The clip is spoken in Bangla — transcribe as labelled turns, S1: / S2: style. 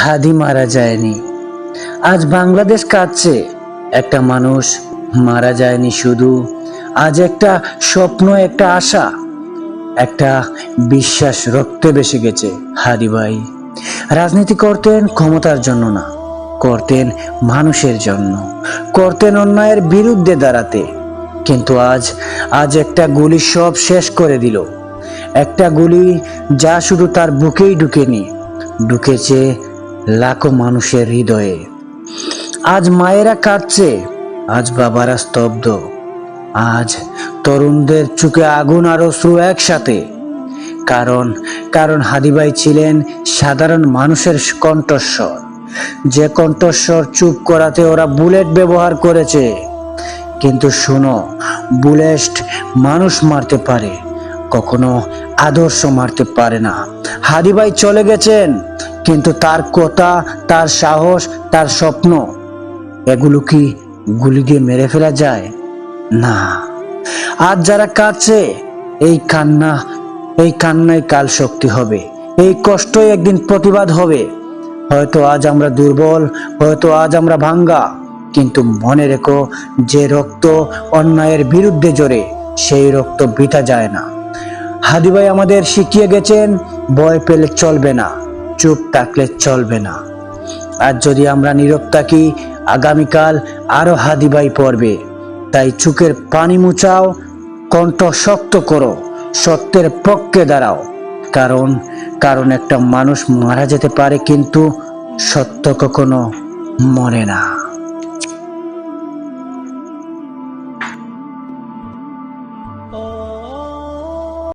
S1: হাদি মারা যায়নি। আজ বাংলাদেশ কাঁদছে, একটা মানুষ মারা যায়নি শুধু, আজ একটা স্বপ্ন, একটা আশা, একটা বিশ্বাস রক্তে বেসে গেছে। হাদি ভাই রাজনীতি করতেন ক্ষমতার জন্য না, করতেন মানুষের জন্য, করতেন অন্যায়ের বিরুদ্ধে দাঁড়াতে। কিন্তু আজ আজ একটা গুলি সব শেষ করে দিল। একটা গুলি যা শুধু তার বুকেই ঢুকেনি, ঢুকেছে লাখো মানুষের হৃদয়ে। আজ মায়েরা কাঁদছে, আজ বাবারা স্তব্ধ, আজ তরুণদের চোখে আগুন আর অশ্রু একসাথে। কারণ কারণ হাদি ভাই ছিলেন সাধারণ মানুষের কণ্ঠস্বর, যে কণ্ঠস্বর চুপ করাতে ওরা বুলেট ব্যবহার করেছে। কিন্তু শোনো, বুলেট মানুষ মারতে পারে, কখনো আদর্শ মারতে পারে না। হাদি ভাই চলে গেছেন, কিন্তু তার কথা, তার সাহস, তার স্বপ্ন, এগুলো কি গুলি দিয়ে মেরে ফেলা যায়? না। আজ যারা কাঁদছে, এই কান্নাই কাল শক্তি হবে, এই কষ্টই একদিন প্রতিবাদ হবে। হয়তো আজ আমরা দুর্বল, হয়তো আজ আমরা ভাঙ্গা, কিন্তু মনে রেখো, যে রক্ত অন্যায়ের বিরুদ্ধে জোরে, সেই রক্ত বৃথা যায় না। হাদি ভাই আমাদের শিখিয়ে গেছেন, ভয় পেলে চলবে না, চুপ থাকলে চলবে না। আজ যদি আমরা নীরব থাকি, আগামীকাল আরো হাদি ভাই পড়বে। তাই চোখের পানি মুছাও, কণ্ঠ শক্ত করো, সত্যের পক্ষে দাঁড়াও। কারণ কারণ একটা মানুষ মারা যেতে পারে, কিন্তু সত্য কখনো মরে না।